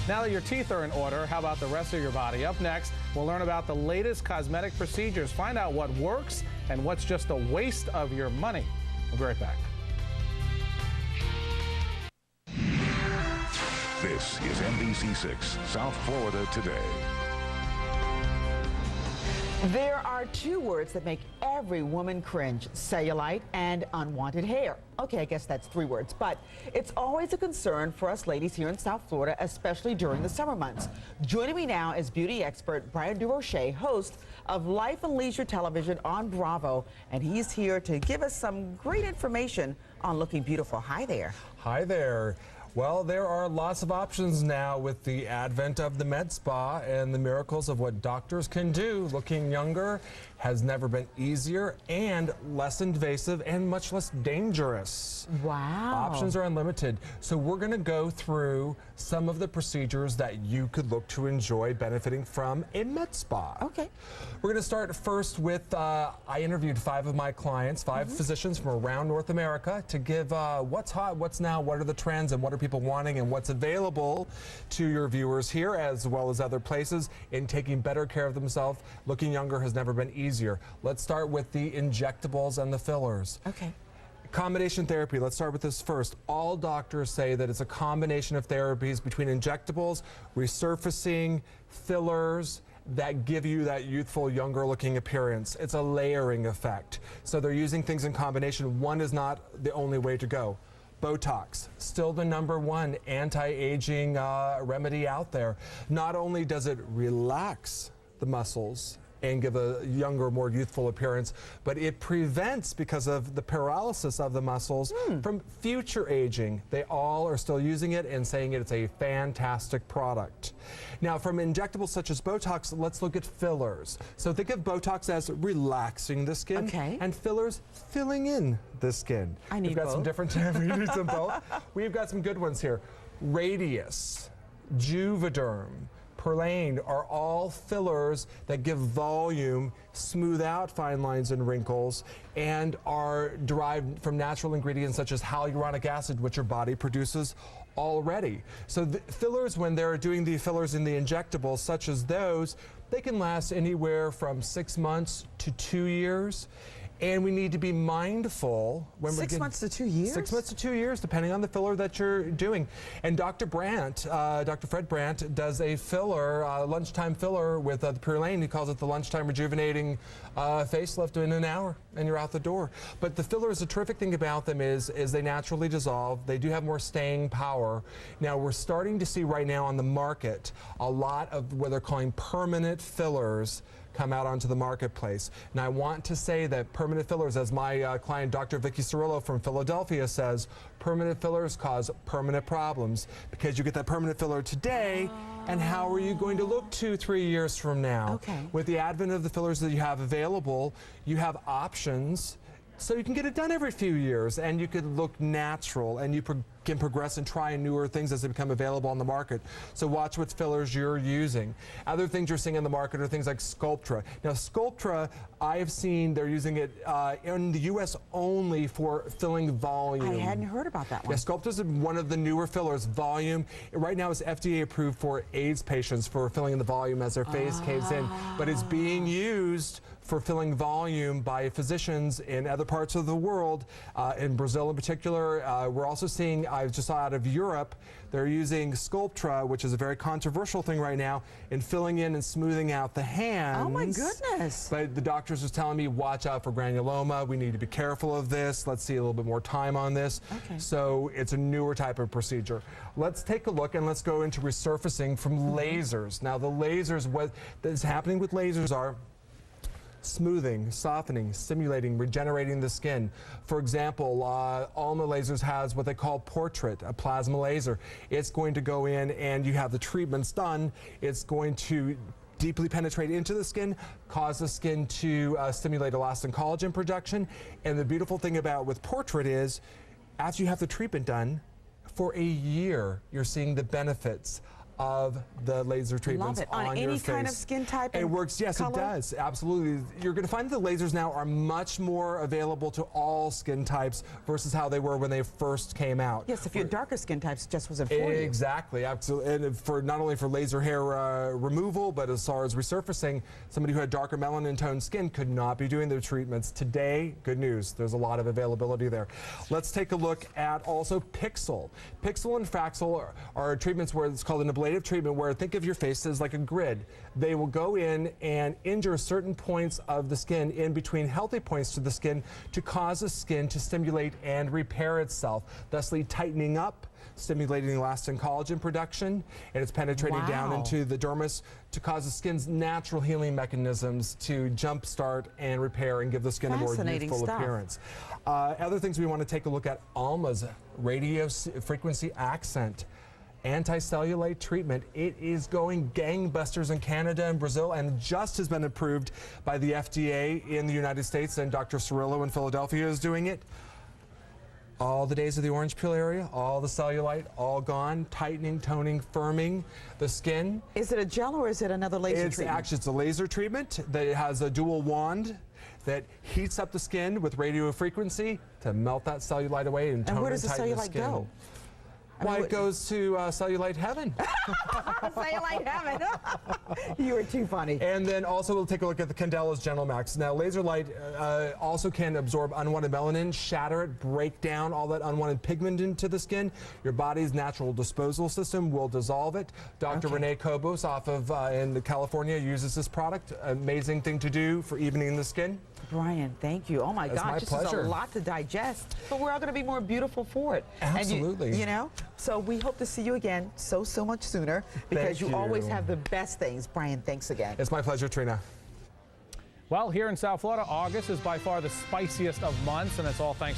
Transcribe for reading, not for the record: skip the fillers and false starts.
Now that your teeth are in order, how about the rest of your body? Up next, we'll learn about the latest cosmetic procedures, find out what works and what's just a waste of your money. We'll be right back. This is NBC6 South Florida Today. There are two words that make every woman cringe: cellulite and unwanted hair. Okay, I guess that's three words, but it's always a concern for us ladies here in South Florida, especially during the summer months. Joining me now is beauty expert Bryan Durocher, host of Life and Leisure Television on Bravo, and he's here to give us some great information on looking beautiful. Hi there. Hi there. Well, there are lots of options now with the advent of the med spa and the miracles of what doctors can do. Looking younger has never been easier and less invasive and much less dangerous. Wow. Options are unlimited. So we're going to go through some of the procedures that you could look to enjoy benefiting from a med spa. Okay. We're going to start first with, I interviewed 5 of my clients, 5 physicians from around North America to give what's hot, what's now, what are the trends, and what are people wanting, and what's available to your viewers here as well as other places in taking better care of themselves. Looking younger has never been easier. Let's start with the injectables and the fillers. Okay. Combination therapy, let's start with this first. All doctors say that it's a combination of therapies between injectables, resurfacing, fillers, that give you that youthful, younger looking appearance. It's a layering effect. So they're using things in combination. One is not the only way to go. Botox, still the #1 anti-aging remedy out there. Not only does it relax the muscles and give a younger, more youthful appearance, but it prevents, because of the paralysis of the muscles, from future aging. They all are still using it and saying it's a fantastic product. Now, from injectables such as Botox, let's look at fillers. So think of Botox as relaxing the skin, and fillers filling in the skin. I need We've got both. some different, we need some both. We've got some good ones here. Radius, Juvederm, Perlane are all fillers that give volume, smooth out fine lines and wrinkles, and are derived from natural ingredients such as hyaluronic acid, which your body produces already. So the fillers, when they're doing the fillers in the injectables such as those, they can last anywhere from 6 months to 2 years. And we need to be mindful when we're 6 months to 2 years? 6 months to 2 years, depending on the filler that you're doing. And Dr. Brandt, Dr. Fred Brandt, does a filler, lunchtime filler with the Perlane. He calls it the lunchtime rejuvenating facelift in an hour, and you're out the door. But the fillers, the terrific thing about them is they naturally dissolve. They do have more staying power. Now, we're starting to see right now on the market a lot of what they're calling permanent fillers come out onto the marketplace. And I want to say that permanent fillers, as my client Dr. Vicky Cirillo from Philadelphia says, permanent fillers cause permanent problems, because you get that permanent filler today, and how are you going to look 2-3 years from now? Okay. With the advent of the fillers that you have available, you have options. So you can get it done every few years, and you could look natural, and you can progress and try newer things as they become available on the market. So watch what fillers you're using. Other things you're seeing on the market are things like Sculptra. Now Sculptra, I've seen they're using it in the U.S. only for filling volume. I hadn't heard about that one. Yeah, Sculptra's one of the newer fillers. Volume, right now it's FDA approved for AIDS patients for filling in the volume as their face caves in, but it's being used for filling volume by physicians in other parts of the world, in Brazil in particular. We're also seeing, I just saw out of Europe, they're using Sculptra, which is a very controversial thing right now, in filling in and smoothing out the hands. Oh my goodness. But the doctors was telling me, watch out for granuloma. We need to be careful of this. Let's see a little bit more time on this. Okay. So it's a newer type of procedure. Let's take a look and let's go into resurfacing from lasers. Now the lasers, what is happening with lasers are smoothing, softening, stimulating, regenerating the skin. For example, Alma Lasers has what they call Portrait, a plasma laser. It's going to go in and you have the treatments done. It's going to deeply penetrate into the skin, cause the skin to stimulate elastin collagen production. And the beautiful thing about with Portrait is, after you have the treatment done, for a year, you're seeing the benefits of the laser treatments Love it. on On your any face. kind of skin type It and works, yes, color? it does. Absolutely. You're going to find that the lasers now are much more available to all skin types versus how they were when they first came out. Yes, if you're darker skin types, just wasn't for you. Exactly, absolutely. And for not only for laser hair removal, but as far as resurfacing, somebody who had darker melanin toned skin could not be doing the treatments. Today, good news, there's a lot of availability there. Let's take a look at also Pixel. Pixel and Fraxel are treatments where it's called an ablative treatment, where think of your face as like a grid. They will go in and injure certain points of the skin in between healthy points to the skin to cause the skin to stimulate and repair itself, thusly tightening up, stimulating elastin collagen production, and it's penetrating down into the dermis to cause the skin's natural healing mechanisms to jumpstart and repair and give the skin a more youthful appearance. Other things we want to take a look at: Alma's radio frequency accent anti-cellulite treatment. It is going gangbusters in Canada and Brazil, and just has been approved by the FDA in the United States, and Dr. Cirillo in Philadelphia is doing it. All the days of the orange peel area, all the cellulite, all gone, tightening, toning, firming the skin. Is it a gel or is it another laser treatment? It's a laser treatment that has a dual wand that heats up the skin with radio frequency to melt that cellulite away and tone And where does the tighten cellulite skin. go? Why, it goes to cellulite heaven. Cellulite heaven. You are too funny. And then also we'll take a look at the Candela's Gentle Max. Now, laser light also can absorb unwanted melanin, shatter it, break down all that unwanted pigment into the skin. Your body's natural disposal system will dissolve it. Dr. Renee Kobos off of in California uses this product. Amazing thing to do for evening the skin. Brian, thank you. Oh my gosh, this is a lot to digest, but we're all going to be more beautiful for it. Absolutely. And you know, so we hope to see you again so much sooner, because you always have the best things. Brian, thanks again. It's my pleasure, Trina. Well, here in South Florida, August is by far the spiciest of months, and it's all thanks